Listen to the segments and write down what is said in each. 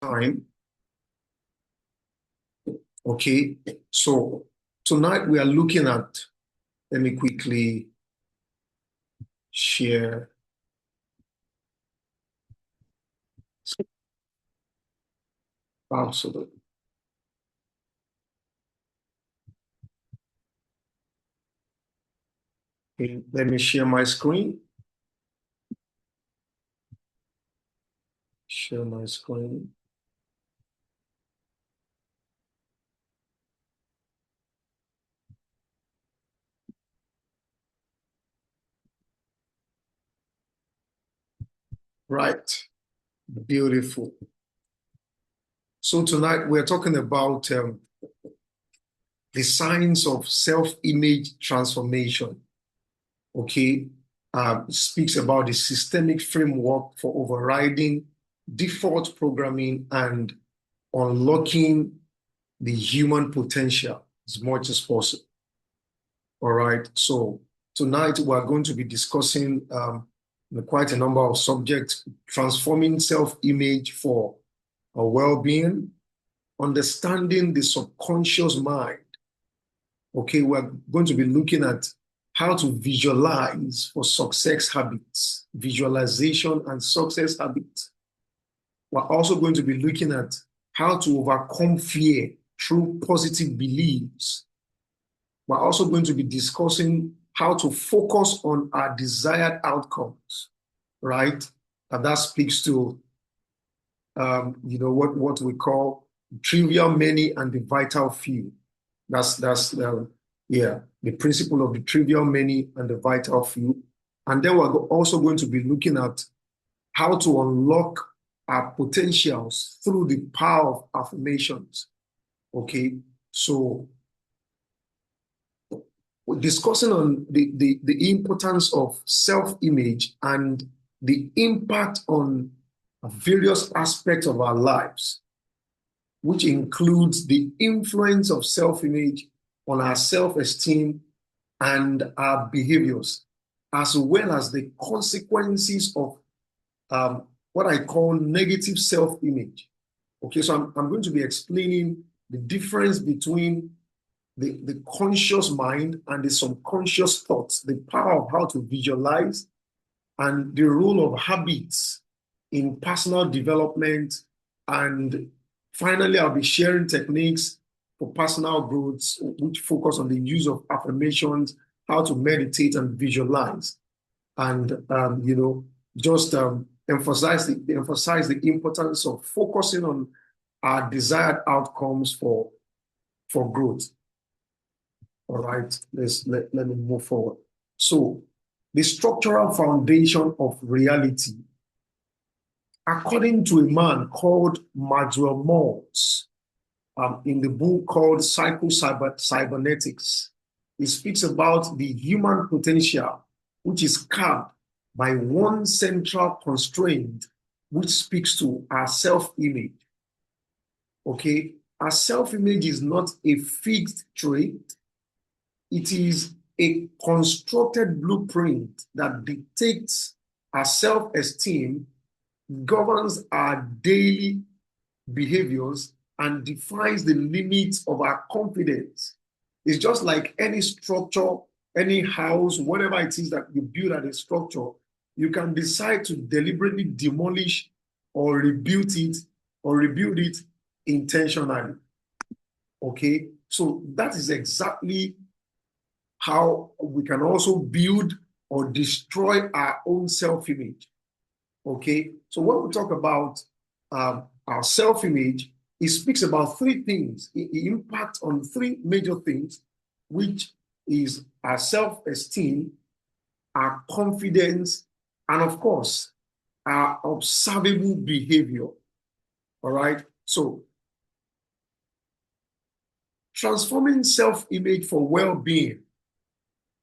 Time. Okay, so tonight we are looking at, let me quickly share. Absolutely. Okay, let me share my screen. Share my screen. Right. Beautiful. So tonight we're talking about the science of self-image transformation. Okay. It speaks about the systemic framework for overriding default programming and unlocking the human potential as much as possible. All right. So tonight we are going to be discussing quite a number of subjects: transforming self-image for a well-being, understanding the subconscious mind. Okay, we're going to be looking at how to visualize for success habits, visualization and success habits. We're also going to be looking at how to overcome fear through positive beliefs. We're also going to be discussing how to focus on our desired outcomes, right? And that speaks to, what we call trivial many and the vital few. That's the principle of the trivial many and the vital few. And then we're also going to be looking at how to unlock our potentials through the power of affirmations. Okay, so we're discussing on the importance of self-image and the impact on various aspects of our lives, which includes the influence of self-image on our self-esteem and our behaviors, as well as the consequences of what I call negative self-image. Okay, so I'm going to be explaining the difference between the conscious mind and the subconscious thoughts, the power of how to visualize, and the role of habits in personal development. And finally, I'll be sharing techniques for personal growth, which focus on the use of affirmations, how to meditate and visualize, and just emphasize the importance of focusing on our desired outcomes for growth. All right, let me move forward. So, the structural foundation of reality, according to a man called Maxwell Maltz, in the book called Psycho-Cybernetics, he speaks about the human potential, which is capped by one central constraint, which speaks to our self-image. Okay, our self-image is not a fixed trait. It is a constructed blueprint that dictates our self-esteem, governs our daily behaviors, and defines the limits of our confidence. It's just like any structure, any house, whatever it is that you build as a structure, you can decide to deliberately demolish or rebuild it intentionally. Okay, so that is exactly how we can also build or destroy our own self-image. Okay, so when we talk about our self-image, it speaks about three things. It impacts on three major things, which is our self-esteem, our confidence, and of course, our observable behavior. All right, so transforming self-image for well-being,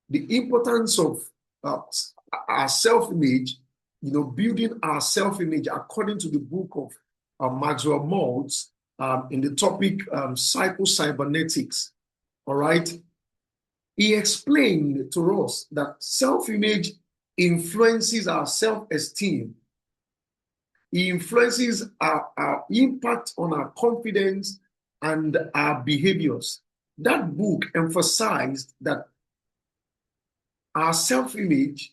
the importance of our self-image, building our self-image according to the book of Maxwell Maltz in the topic Psycho-Cybernetics. All right. He explained to us that self-image influences our self-esteem. It influences our impact on our confidence and our behaviors. That book emphasized that our self-image,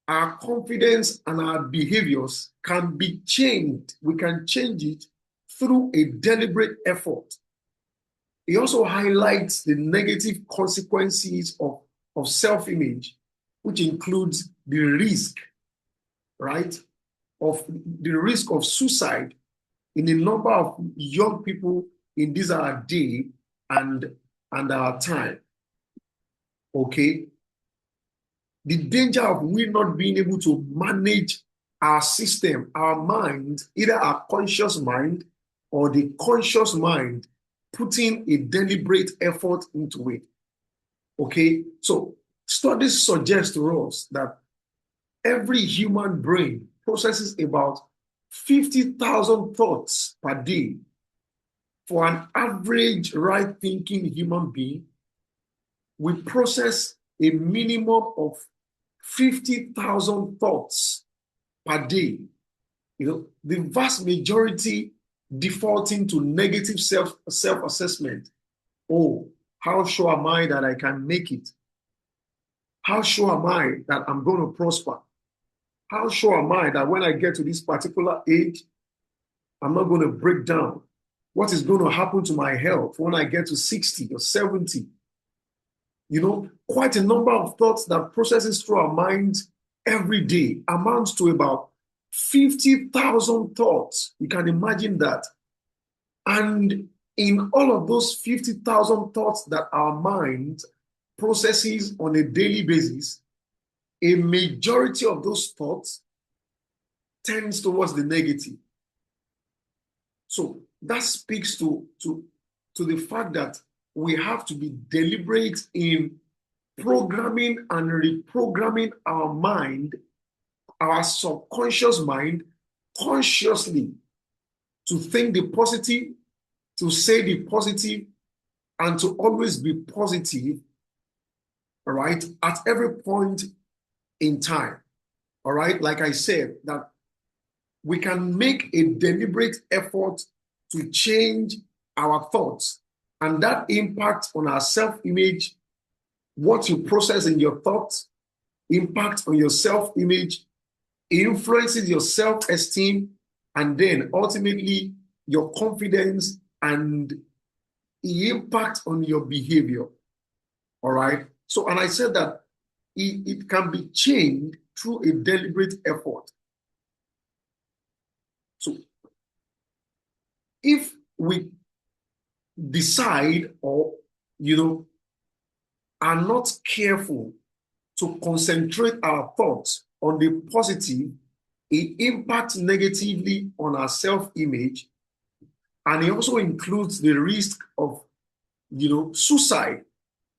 our confidence, and our behaviors can be changed. We can change it through a deliberate effort. It also highlights the negative consequences of self-image, which includes the risk, right, of the risk of suicide in a number of young people in this our day and our time. Okay. The danger of we not being able to manage our system, our mind, either our conscious mind or the conscious mind, putting a deliberate effort into it. Okay, so studies suggest to us that every human brain processes about 50,000 thoughts per day. For an average right-thinking human being, we process a minimum of 50,000 thoughts per day. The vast majority defaulting to negative self-assessment. Oh, how sure am I that I can make it? How sure am I that I'm going to prosper? How sure am I that when I get to this particular age, I'm not going to break down? What is going to happen to my health when I get to 60 or 70? Quite a number of thoughts that processes through our minds every day amounts to about 50,000 thoughts. You can imagine that. And in all of those 50,000 thoughts that our mind processes on a daily basis, a majority of those thoughts tends towards the negative. So that speaks to the fact that we have to be deliberate in programming and reprogramming our mind, our subconscious mind, consciously to think the positive, to say the positive, and to always be positive, all right, at every point in time. All right, like I said, that we can make a deliberate effort to change our thoughts, and that impact on our self-image, what you process in your thoughts, impact on your self-image, influences your self-esteem, and then ultimately your confidence and the impact on your behavior. All right. So, and I said that it can be changed through a deliberate effort. So, if we decide or, are not careful to concentrate our thoughts on the positive, it impacts negatively on our self-image, and it also includes the risk of, suicide,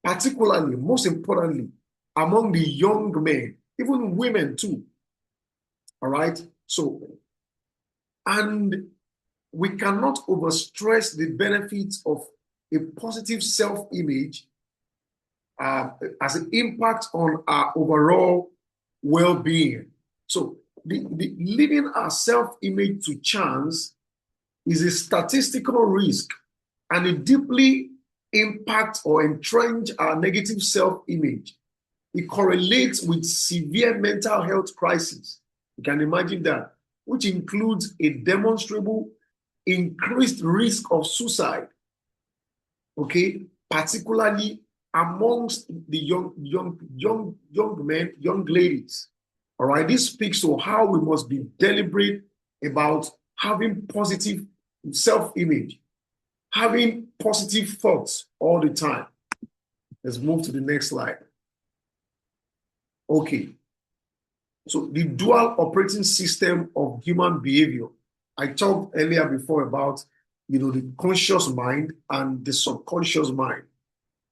particularly, most importantly, among the young men, even women too. All right. So, and we cannot overstress the benefits of a positive self-image as an impact on our overall well-being. So the leaving our self-image to chance is a statistical risk, and it deeply impacts or entrench our negative self-image. It correlates with severe mental health crisis. You can imagine that, which includes a demonstrable increased risk of suicide, okay, particularly amongst the young men, young ladies. All right, this speaks to how we must be deliberate about having positive self-image, having positive thoughts all the time. Let's move to the next slide. Okay. So the dual operating system of human behavior. I talked earlier before about, the conscious mind and the subconscious mind.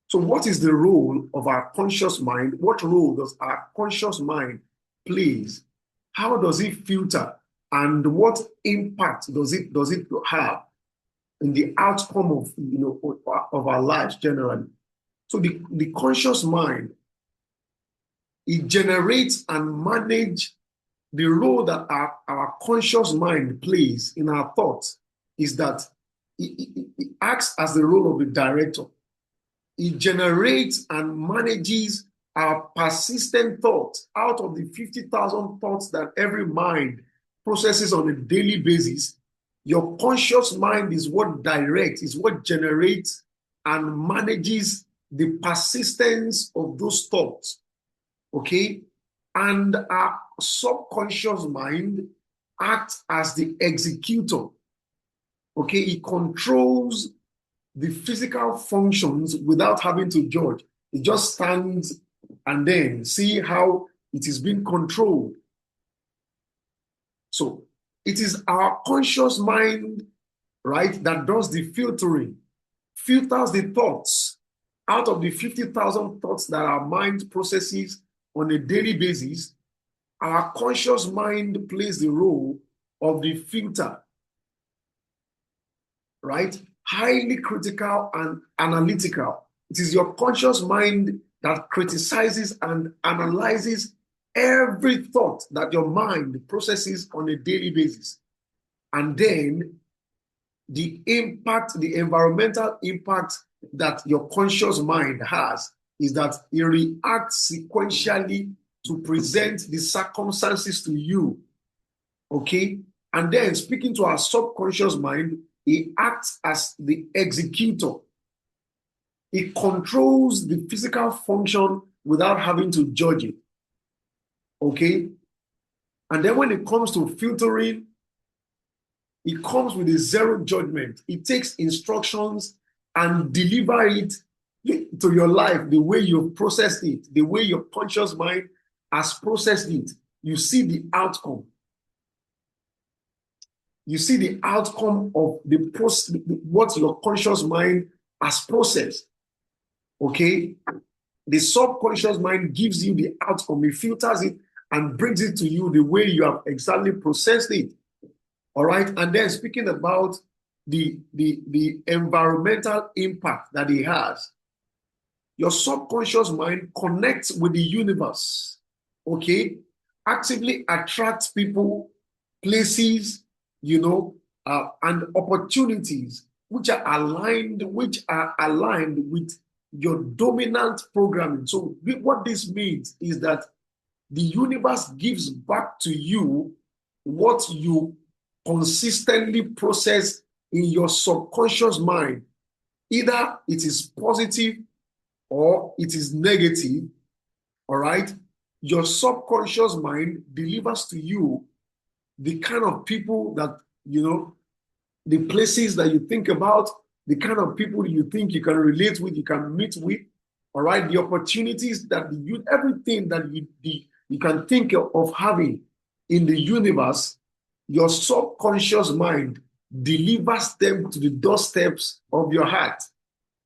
So what is the role of our conscious mind? What role does our conscious mind plays? How does it filter? And what impact does it have in the outcome of, of our lives generally? So the conscious mind, it generates and manages the role that our conscious mind plays in our thoughts is that it acts as the role of the director. It generates and manages our persistent thoughts. Out of the 50,000 thoughts that every mind processes on a daily basis, your conscious mind is what directs, is what generates and manages the persistence of those thoughts. Okay? And our subconscious mind acts as the executor. Okay? It controls the physical functions without having to judge. It just stands and then see how it is being controlled. So it is our conscious mind, right, that does the filtering, filters the thoughts. Out of the 50,000 thoughts that our mind processes on a daily basis, our conscious mind plays the role of the filter, right? Highly critical and analytical. It is your conscious mind that criticizes and analyzes every thought that your mind processes on a daily basis. And then the impact, the environmental impact that your conscious mind has is that it reacts sequentially to present the circumstances to you. Okay? And then speaking to our subconscious mind, it acts as the executor. It controls the physical function without having to judge it. Okay? And then when it comes to filtering, it comes with a zero judgment. It takes instructions and deliver it to your life the way you've processed it, the way your conscious mind has processed it. You see the outcome. You see the outcome of the process, what your conscious mind has processed. Okay? The subconscious mind gives you the outcome. It filters it and brings it to you the way you have exactly processed it. All right? And then speaking about the environmental impact that it has, your subconscious mind connects with the universe. Okay? Actively attracts people, places, and opportunities which are aligned with your dominant programming. So what this means is that the universe gives back to you what you consistently process in your subconscious mind. Either it is positive or it is negative. All right? Your subconscious mind delivers to you the kind of people that, the places that you think about, the kind of people you think you can relate with, you can meet with, all right? The opportunities that everything that you can think of having in the universe, your subconscious mind delivers them to the doorsteps of your heart.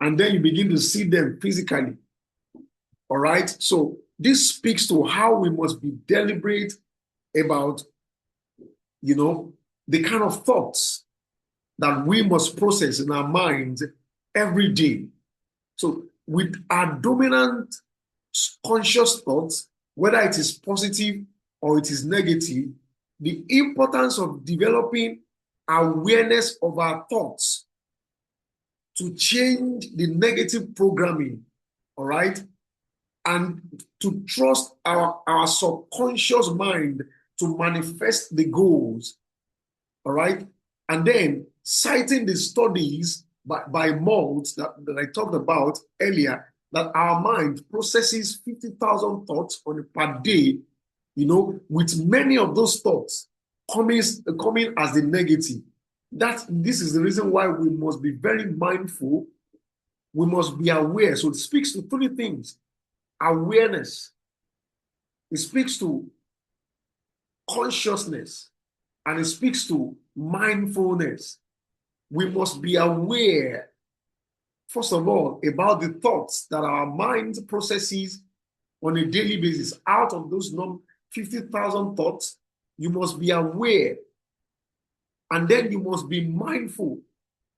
And then you begin to see them physically. All right? So this speaks to how we must be deliberate about, the kind of thoughts that we must process in our minds every day. So with our dominant conscious thoughts, whether it is positive or it is negative, the importance of developing awareness of our thoughts to change the negative programming, all right? And to trust our subconscious mind to manifest the goals, all right? And then citing the studies by Maltz that I talked about earlier, that our mind processes 50,000 thoughts per day, with many of those thoughts coming as the negative. This is the reason why we must be very mindful. We must be aware. So it speaks to three things. Awareness. It speaks to consciousness. And it speaks to mindfulness. We must be aware, first of all, about the thoughts that our mind processes on a daily basis. Out of those 50,000 thoughts, you must be aware. And then you must be mindful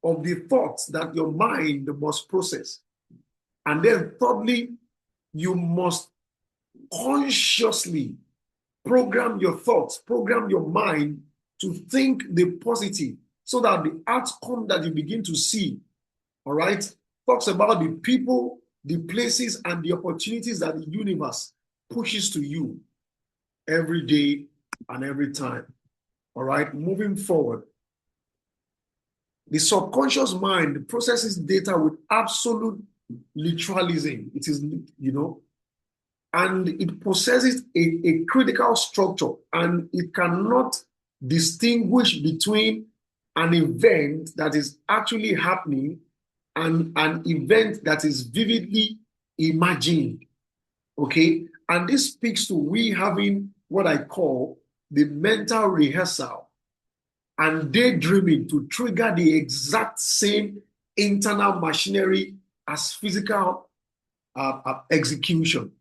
of the thoughts that your mind must process. And then thirdly, you must consciously program your thoughts, program your mind to think the positive so that the outcome that you begin to see, all right, talks about the people, the places, and the opportunities that the universe pushes to you every day and every time. All right, moving forward. The subconscious mind processes data with absolute literalism. It is, and it possesses a critical structure, and it cannot distinguish between an event that is actually happening and an event that is vividly imagined. Okay? And this speaks to we having what I call the mental rehearsal and daydreaming to trigger the exact same internal machinery as physical execution.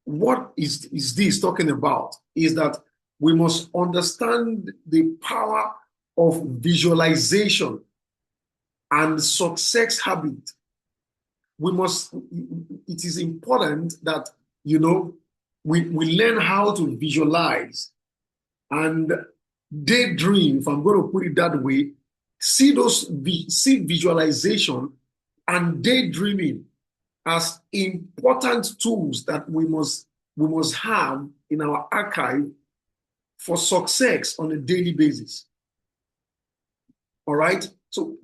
What is this talking about? Is that we must understand the power of visualization and success habit. It is important that, we learn how to visualize and daydream, if I'm going to put it that way, see visualization and daydreaming as important tools that we must have in our archive for success on a daily basis. All right? So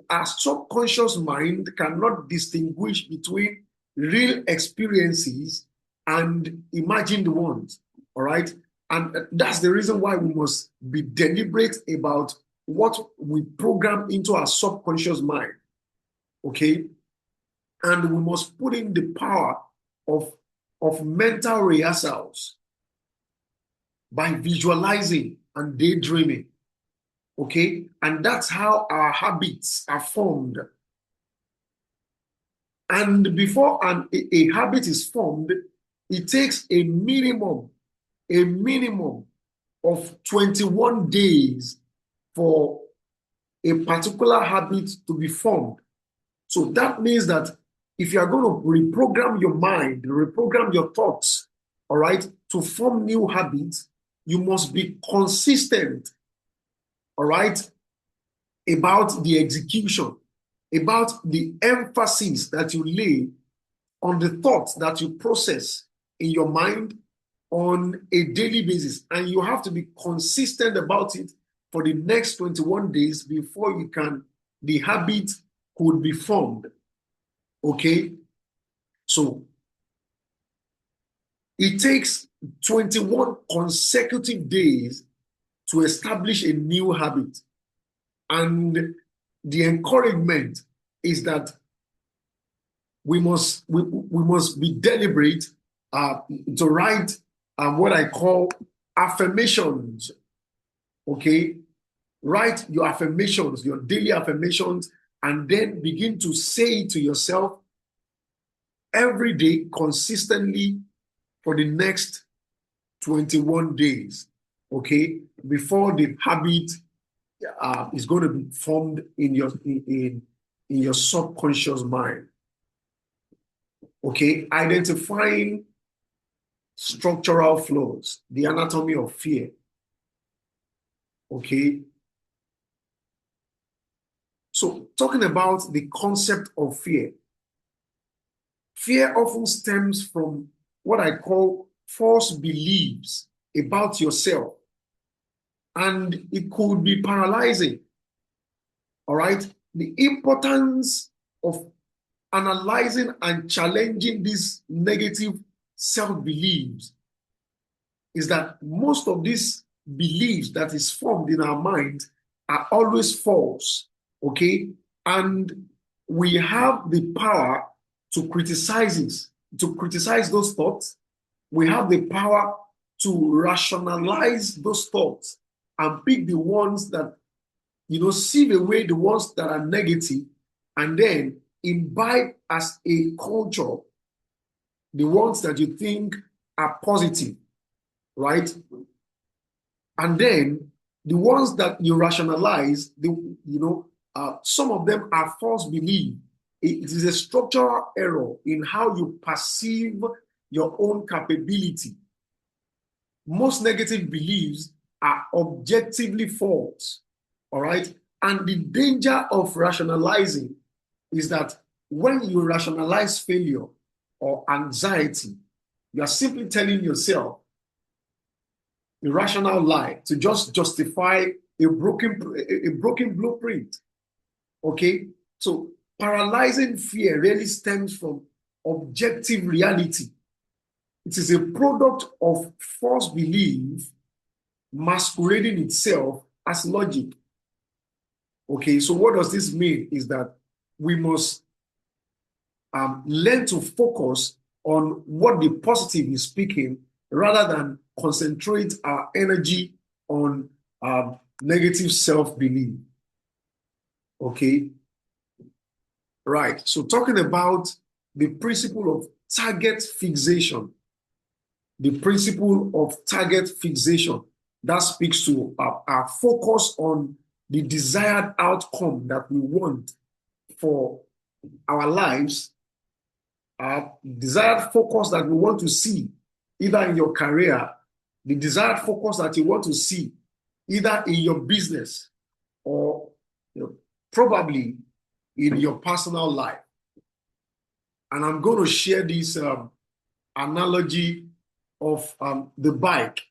our subconscious mind cannot distinguish between real experiences and imagined ones. All right? And that's the reason why we must be deliberate about what we program into our subconscious mind. Okay? And we must put in the power of mental rehearsals by visualizing and daydreaming. Okay? And that's how our habits are formed. And before a habit is formed, it takes a minimum of 21 days for a particular habit to be formed. So that means that if you are going to reprogram your mind, reprogram your thoughts, all right, to form new habits, you must be consistent, all right, about the execution, about the emphasis that you lay on the thoughts that you process in your mind on a daily basis. And you have to be consistent about it for the next 21 days before the habit could be formed. Okay? So it takes 21 consecutive days to establish a new habit. And the encouragement is that we must be deliberate to write what I call affirmations. Okay? Write your affirmations, your daily affirmations, and then begin to say it to yourself every day consistently for the next 21 days. Okay? Before the habit is going to be formed in your subconscious mind. Okay, identifying structural flaws, the anatomy of fear. Okay, so talking about the concept of fear. Fear often stems from what I call false beliefs about yourself, and it could be paralyzing. All right, the importance of analyzing and challenging these negative self-beliefs is that most of these beliefs that is formed in our mind are always false, okay? And we have the power to criticize those thoughts. We have the power to rationalize those thoughts and pick the ones that, sieve away the ones that are negative, and then imbibe as a culture the ones that you think are positive, right? And then the ones that you rationalize, some of them are false belief. It is a structural error in how you perceive your own capability. Most negative beliefs are objectively false. All right. And the danger of rationalizing is that when you rationalize failure or anxiety, you are simply telling yourself a rational lie to just justify a broken blueprint. Okay. So paralyzing fear really stems from objective reality. It is a product of false belief masquerading itself as logic. Okay, so what does this mean is that we must learn to focus on what the positive is speaking rather than concentrate our energy on negative self-belief. Okay, right. So talking about the principle of target fixation, the principle of target fixation that speaks to our focus on the desired outcome that we want for our lives, our desired focus that we want to see either in your career, the desired focus that you want to see either in your business or probably in your personal life. And I'm going to share this analogy of the bike.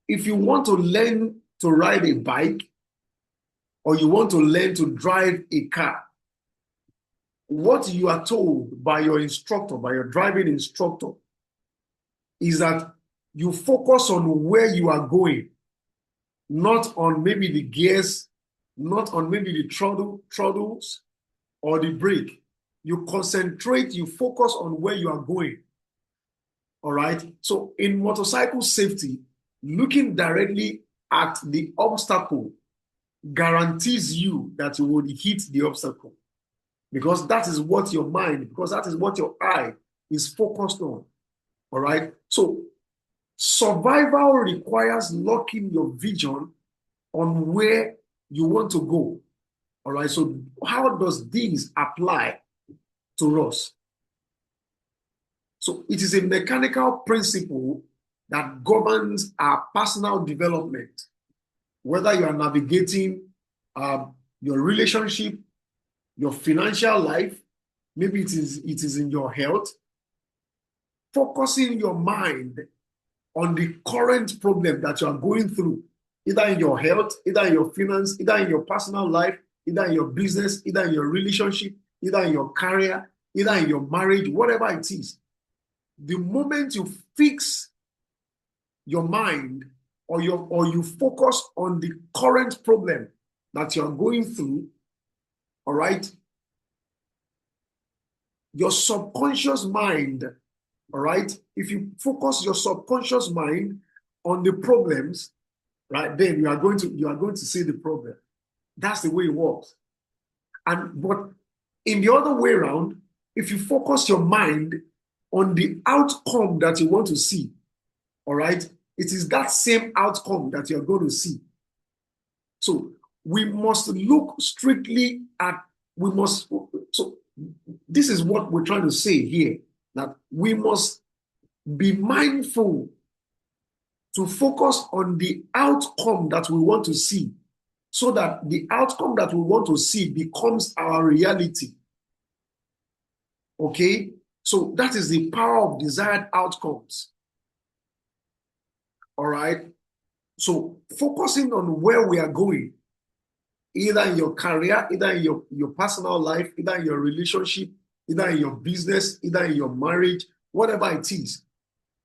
If you want to learn to ride a bike or you want to learn to drive a car, what you are told by your instructor, by your driving instructor, is that you focus on where you are going, not on maybe the gears, not on maybe the throttles or the brake. You concentrate, you focus on where you are going. All right. So in motorcycle safety, looking directly at the obstacle guarantees you that you will hit the obstacle, because that is what your mind, because that is what your eye is focused on. All right. So survival requires locking your vision on where you want to go. All right. So how does this apply to us? So it is a mechanical principle that governs our personal development, whether you are navigating your relationship, your financial life, maybe it is in your health. Focusing your mind on the current problem that you are going through, either in your health, either in your finance, either in your personal life, either in your business, either in your relationship, either in your career, either in your marriage, whatever it is. The moment you fix your mind or you focus on the current problem that you're going through, all right, your subconscious mind, all right, if you focus your subconscious mind on the problems, right, then you are going to see the problem. That's the way it works. But in the other way around, if you focus your mind on the outcome that you want to see, all right, it is that same outcome that you're going to see. So we must look strictly at, so this is what we're trying to say here, that we must be mindful to focus on the outcome that we want to see, so that the outcome that we want to see becomes our reality. Okay? So that is the power of desired outcomes. All right? So focusing on where we are going, either in your career, either in your personal life, either in your relationship, either in your business, either in your marriage, whatever it is,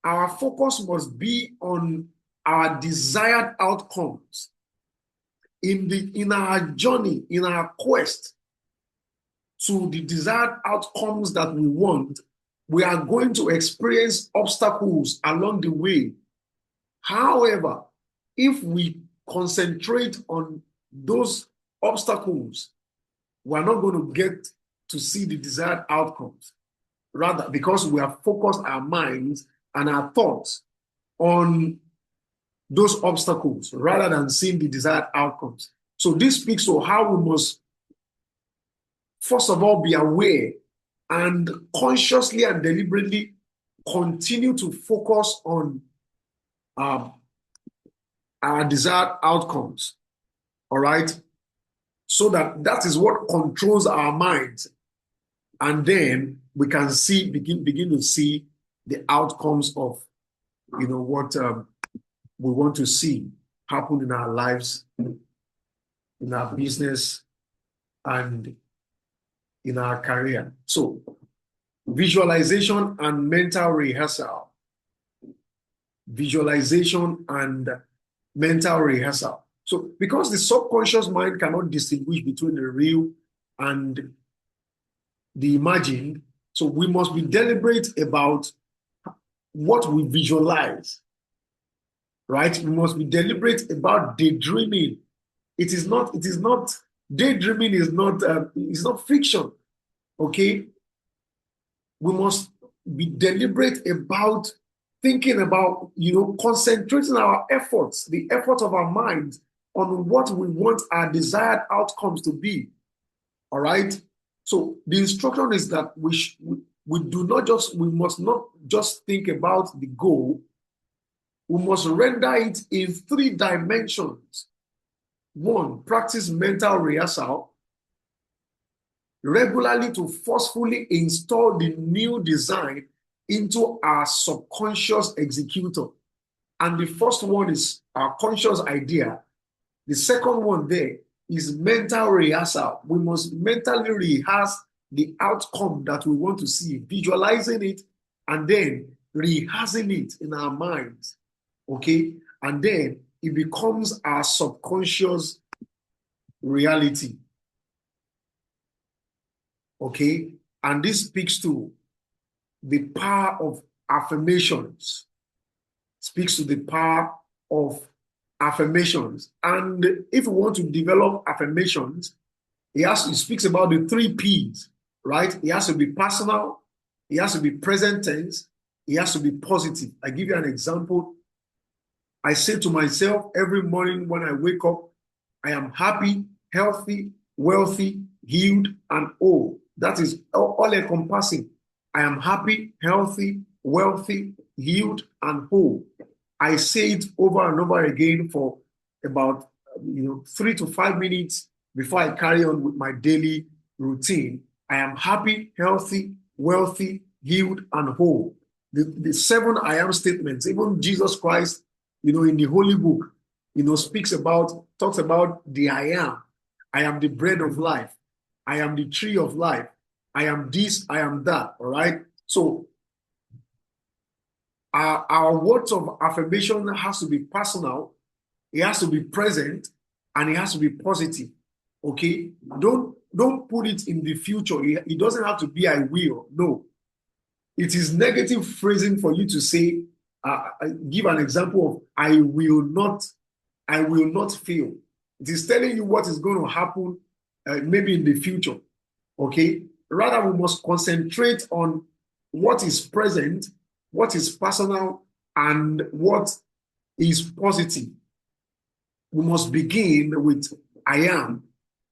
our focus must be on our desired outcomes. In our journey, in our quest to the desired outcomes that we want, we are going to experience obstacles along the way. However, if we concentrate on those obstacles, we're not going to get to see the desired outcomes. Rather, because we have focused our minds and our thoughts on those obstacles rather than seeing the desired outcomes. So this speaks to how we must, first of all, be aware and consciously and deliberately continue to focus on our desired outcomes. All right. So that is what controls our minds. And then we can begin to see the outcomes of what we want to see happen in our lives, in our business, and in our career. So visualization and mental rehearsal. Visualization and mental rehearsal. So because the subconscious mind cannot distinguish between the real and the imagined, so we must be deliberate about what we visualize, right? We must be deliberate about daydreaming. Daydreaming is not fiction, okay? We must be deliberate about thinking about, concentrating our efforts, the effort of our minds on what we want our desired outcomes to be. All right. So the instruction is that we must not just think about the goal. We must render it in 3 dimensions. 1, practice mental rehearsal regularly to forcefully install the new design into our subconscious executor. And the first one is our conscious idea. The second one there is mental rehearsal. We must mentally rehearse the outcome that we want to see, visualizing it, and then rehearsing it in our minds. Okay? And then it becomes our subconscious reality. Okay? And this speaks to the power of affirmations. Speaks to the power of affirmations. And if we want to develop affirmations, it speaks about the 3 P's, right? It has to be personal, it has to be present tense, it has to be positive. I give you an example. I say to myself every morning when I wake up, I am happy, healthy, wealthy, healed, and whole. That is all encompassing. I am happy, healthy, wealthy, healed, and whole. I say it over and over again for about 3 to 5 minutes before I carry on with my daily routine. I am happy, healthy, wealthy, healed, and whole. The 7 I am statements, even Jesus Christ, in the Holy Book, talks about the I am. I am the bread of life. I am the tree of life. I am this, I am that, all right? So our words of affirmation has to be personal, it has to be present, and it has to be positive, okay? Don't put it in the future. It doesn't have to be I will, no. It is negative phrasing for you to say, give an example of I will not fail. It is telling you what is going to happen maybe in the future, okay? Rather, we must concentrate on what is present, what is personal, and what is positive. We must begin with I am.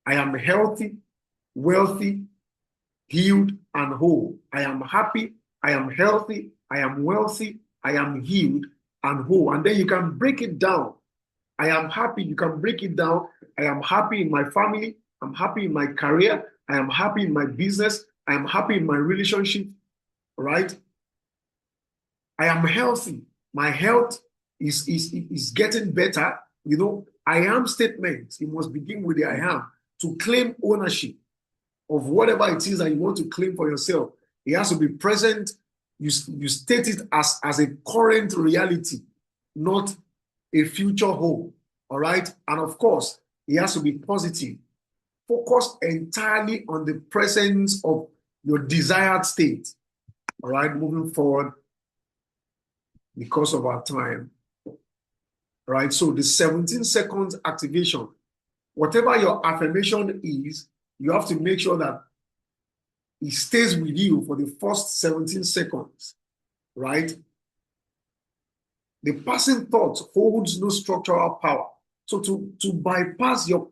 I am healthy, wealthy, healed, and whole. I am happy, I am healthy, I am wealthy, I am healed, and whole. And then you can break it down. I am happy, you can break it down. I am happy in my family, I'm happy in my career, I am happy in my business, I am happy in my relationship, right? I am healthy. My health is getting better. I am statement. You must begin with the I am to claim ownership of whatever it is that you want to claim for yourself. It has to be present. You state it as a current reality, not a future hope. All right. And of course, it has to be positive. Focus entirely on the presence of your desired state. All right. Moving forward because of our time. All right. So the 17 seconds activation, whatever your affirmation is, you have to make sure that it stays with you for the first 17 seconds, right? The passing thought holds no structural power. So to bypass your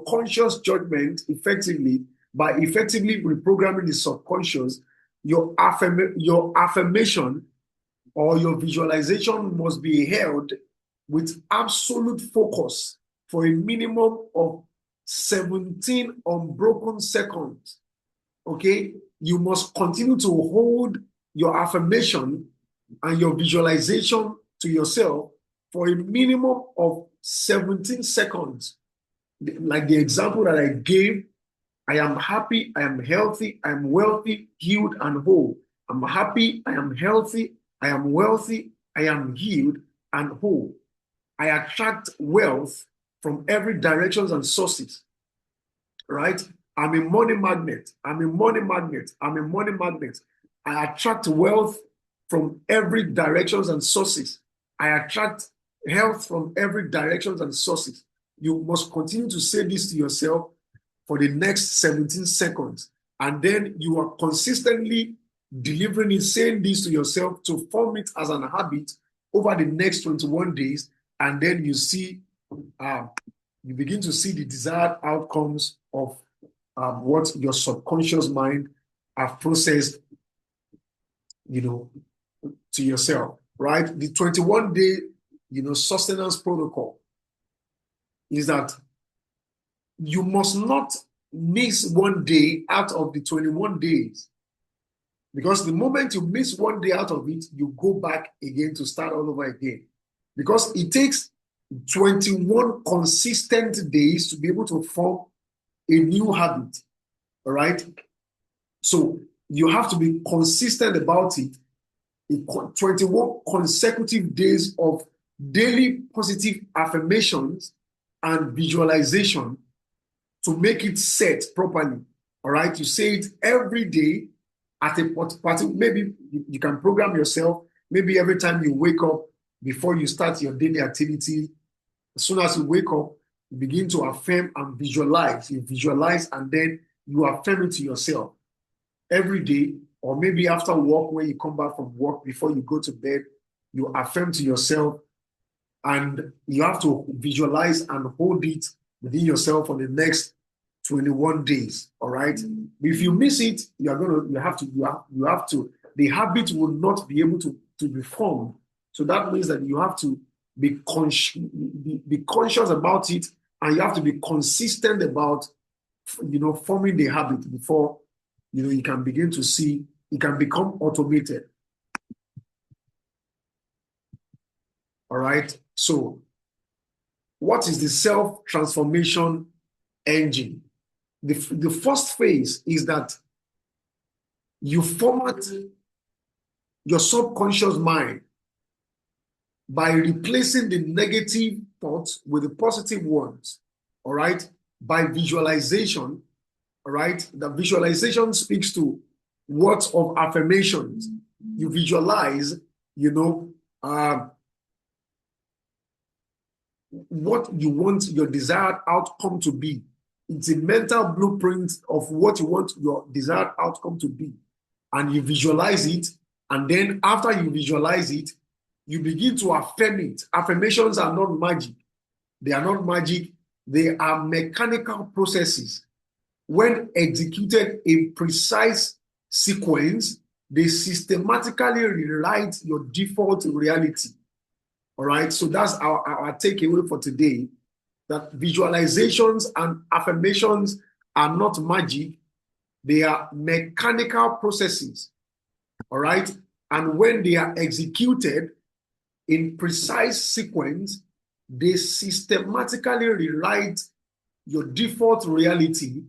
conscious judgment effectively, by effectively reprogramming the subconscious, your affirmation or your visualization must be held with absolute focus for a minimum of 17 unbroken seconds. Okay? You must continue to hold your affirmation and your visualization to yourself for a minimum of 17 seconds. Like the example that I gave, I am happy, I am healthy, I am wealthy, healed, and whole. I'm happy, I am healthy, I am wealthy, I am healed, and whole. I attract wealth from every directions and sources, right? I'm a money magnet. I'm a money magnet. I'm a money magnet. I attract wealth from every directions and sources. I attract health from every directions and sources. You must continue to say this to yourself for the next 17 seconds. And then you are consistently delivering it, saying this to yourself to form it as an habit over the next 21 days. And then you begin to see the desired outcomes of what your subconscious mind have processed, to yourself, right? The 21-day, sustenance protocol is that you must not miss one day out of the 21 days. Because the moment you miss one day out of it, you go back again to start all over again. Because it takes 21 consistent days to be able to form a new habit. All right. So you have to be consistent about it. 21 consecutive days of daily positive affirmations and visualization to make it set properly. All right. You say it every day at a particular, maybe you can program yourself. Maybe every time you wake up before you start your daily activity, as soon as you wake up, you begin to affirm and visualize. You visualize and then you affirm it to yourself every day, or maybe after work, when you come back from work, before you go to bed, you affirm to yourself, and you have to visualize and hold it within yourself for the next 21 days. All right. Mm-hmm. If you miss it, you have to, the habit will not be able to be formed. So that means that you have to be conscious about it, and you have to be consistent about, forming the habit before, you can begin to see, it can become automated. All right. So what is the self-transformation engine? The first phase is that you format your subconscious mind by replacing the negative thoughts with the positive ones. All right. By visualization. All right. The visualization speaks to words of affirmations. You visualize, what you want your desired outcome to be. It's a mental blueprint of what you want your desired outcome to be. And you visualize it. And then after you visualize it, you begin to affirm it. Affirmations are not magic. They are not magic. They are mechanical processes. When executed in precise sequence, they systematically rewrite your default reality. All right. So that's our takeaway for today, that visualizations and affirmations are not magic. They are mechanical processes. All right. And when they are executed in precise sequence, they systematically rewrite your default reality.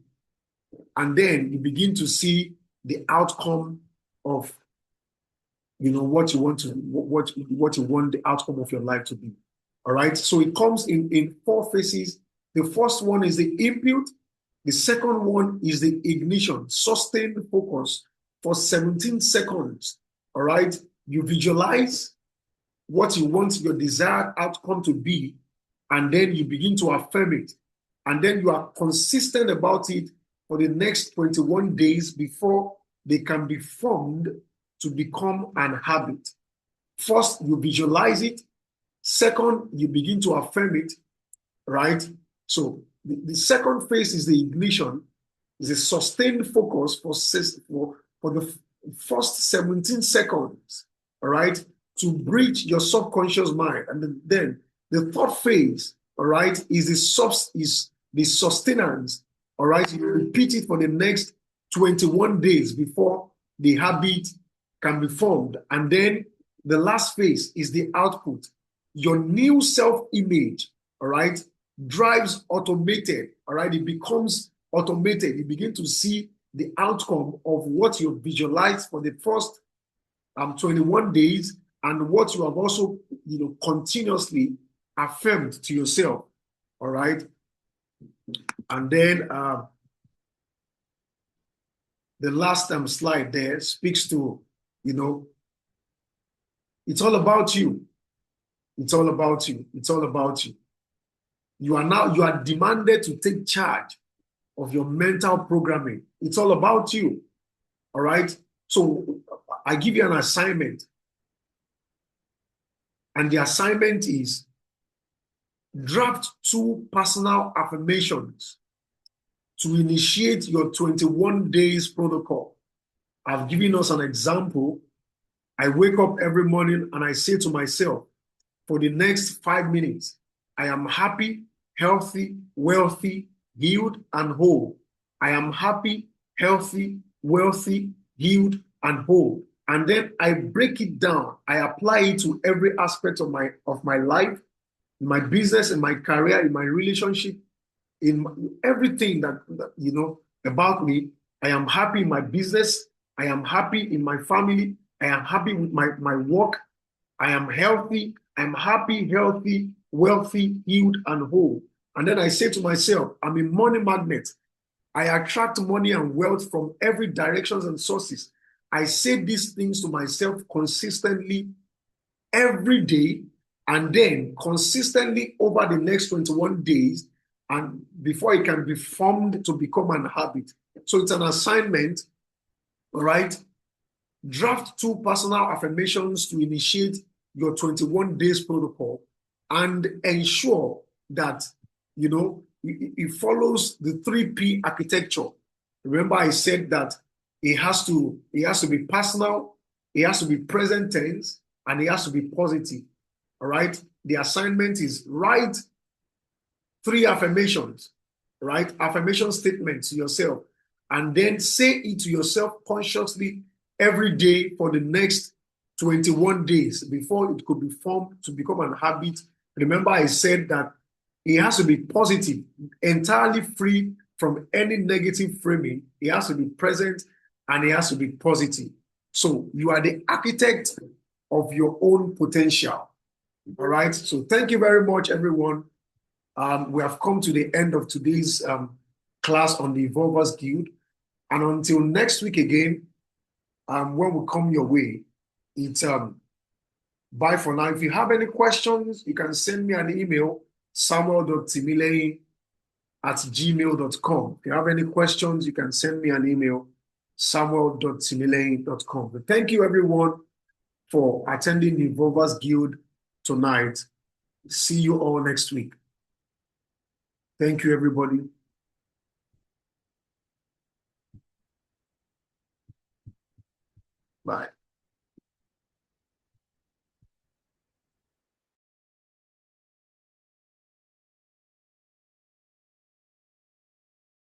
And then you begin to see the outcome of what you want the outcome of your life to be. All right. So it comes in four phases. The first one is the input. The second one is the ignition, sustained focus for 17 seconds. All right. You visualize what you want your desired outcome to be, and then you begin to affirm it. And then you are consistent about it for the next 21 days before they can be formed to become an habit. First, you visualize it. Second, you begin to affirm it, right? So the second phase is the ignition, is a sustained focus for the first 17 seconds, all right, to breach your subconscious mind. And then the third phase, all right, is the sustenance. All right, you repeat it for the next 21 days before the habit can be formed. And then the last phase is the output. Your new self-image, all right, drives automated, all right, it becomes automated. You begin to see the outcome of what you visualized for the first 21 days and what you have also, continuously affirmed to yourself, all right? And then the last slide there speaks to, it's all about you. It's all about you. It's all about you. You are demanded to take charge of your mental programming. It's all about you. All right. So I give you an assignment. And the assignment is draft 2 personal affirmations to initiate your 21 days protocol. I've given us an example. I wake up every morning and I say to myself, for the next 5 minutes, I am happy, healthy, wealthy, healed, and whole. I am happy, healthy, wealthy, healed, and whole. And then I break it down. I apply it to every aspect of my life, in my business, in my career, in my relationship, in everything that about me. I am happy in my business. I am happy in my family. I am happy with my work. I am healthy. I'm happy, healthy, wealthy, healed, and whole. And then I say to myself, I'm a money magnet. I attract money and wealth from every directions and sources. I say these things to myself consistently every day, and then consistently over the next 21 days, and before it can be formed to become an habit. So it's an assignment, all right? Draft 2 personal affirmations to initiate your 21 days protocol and ensure that, it follows the 3P architecture. Remember I said that it has to be personal, it has to be present tense, and it has to be positive. All right. The assignment is write 3 affirmations, right? Affirmation statements to yourself, and then say it to yourself consciously every day for the next 21 days before it could be formed to become an habit. Remember, I said that it has to be positive, entirely free from any negative framing. It has to be present and it has to be positive. So you are the architect of your own potential. All right. So thank you very much, everyone. We have come to the end of today's class on the Evolvers Guild. And until next week again, when we come your way, it's bye for now. If you have any questions, you can send me an email, samuel.timilehin@gmail.com. If you have any questions, you can send me an email, samuel.timilehin.com. But thank you, everyone, for attending the Evolvers Guild tonight. See you all next week. Thank you, everybody. Bye.